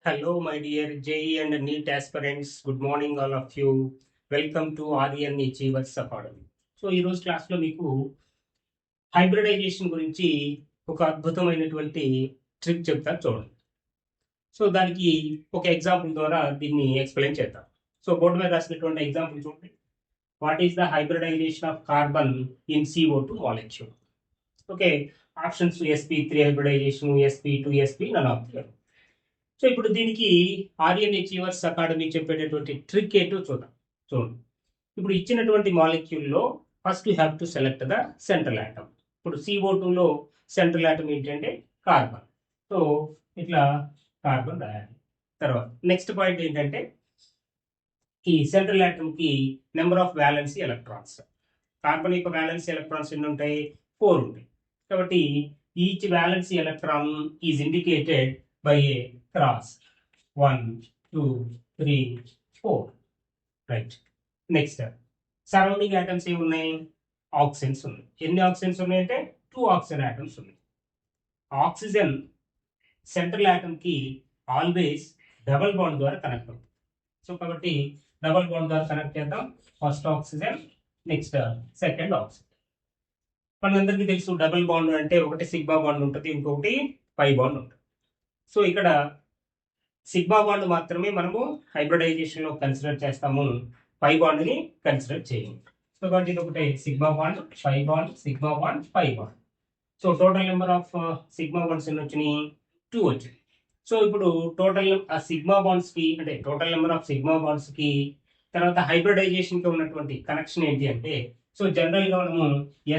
Hello, my dear JE and NEET aspirants. Good morning, all of you. Welcome to ADN Achievers Academy. So ఈరోజు క్లాస్లో మీకు hybridisation గురించి ఒక అద్భుతమైనటువంటి trick చెప్తాను చూడండి. సో దానికి ఒక ఎగ్జాంపుల్ ద్వారా దీన్ని ఎక్స్ప్లెయిన్ చేద్దాం. సో బోర్డు మీద రాసినటువంటి ఎగ్జాంపుల్ చూడండి. What is the hybridisation of carbon in CO2 molecule? Okay, options sp3 hybridisation, sp2, sp none of the. So ఇప్పుడు దీనికి ఆర్యన్ అచీవర్స్ అకాడమీ చెప్పేటటువంటి ట్రిక్ ఏంటో చూద్దాం. చూడండి, ఇప్పుడు ఇచ్చినటువంటి మాలిక్యూల్లో first you have to select the central atom. ఇప్పుడు CO2లో సెంట్రల్ ఆటమ్ ఏంటంటే కార్బన్. సో ఇట్లా కార్బన్ రాయాలి. తర్వాత నెక్స్ట్ పాయింట్ ఏంటంటే ఈ సెంట్రల్ ఆటమ్కి number of valency electrons. Carbon యొక్క వ్యాలెన్సీ ఎలక్ట్రాన్స్ ఎన్ని ఉంటాయి? 4 ఉంటాయి. కాబట్టి each valency electron is indicated by a cross 1, 2, 3, 4. Right. Next, surrounding atoms ఏమి ఉన్నాయి? ఆక్సిజన్స్ ఉన్నాయి. ఎన్ని ఆక్సిజన్స్ ఉన్నాయంటే 2 ఆక్సిజన్ ఆటమ్స్ ఉన్నాయి. ఆక్సిజన్ సెంట్రల్ ఆటమ్ కి ఆల్వేస్ డబల్ బాండ్ ద్వారా కనెక్ట్ అవుతుంది. సో కాబట్టి డబల్ బాండ్ ద్వారా కనెక్ట్ చేద్దాం. First oxygen, next second oxygen. మనందరికీ తెలుసు డబల్ బాండ్ అంటే ఒకటి సిగ్మా బాండ్ ఉంటుంది, ఇంకొకటి పై బాండ్ ఉంటుంది. సో ఇక్కడ సిగ్మా బాండ్ మాత్రమే మనము హైబ్రిడైజేషన్లో కన్సిడర్ చేస్తాము, పై బాండ్ని కన్సిడర్ చేయము. సో కాబట్టి ఇది ఒకటి sigma bond, pi bond, sigma bond, pi bond. So total number of sigma bonds ఎన్ని వచ్చినాయి? 2 వచ్చినాయి. సో ఇప్పుడు టోటల్ సిగ్మా బాండ్స్కి అంటే టోటల్ నెంబర్ ఆఫ్ సిగ్మా బాండ్స్కి తర్వాత హైబ్రిడైజేషన్కి ఉన్నటువంటి కనెక్షన్ ఏంటి అంటే, సో జనరల్గా మనము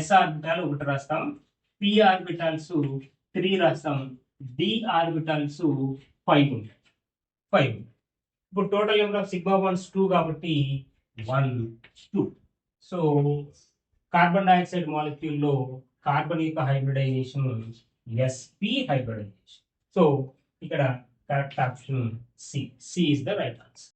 S ఆర్బిటాల్ 1 రాస్తాం, P ఆర్బిటాల్స్ 3 రాస్తాం, D ఆర్బిటల్స్ 5 ఉంటాయి. 5. ఇప్పుడు total number of sigma bonds 2 కాబట్టి 1, 2. సో కార్బన్ డైఆక్సైడ్ మాలిక్యూల్లో కార్బన్ యొక్క హైబ్రిడైజేషన్ sp హైబ్రిడైజేషన్. సో ఇక్కడ correct option C. C is the right answer.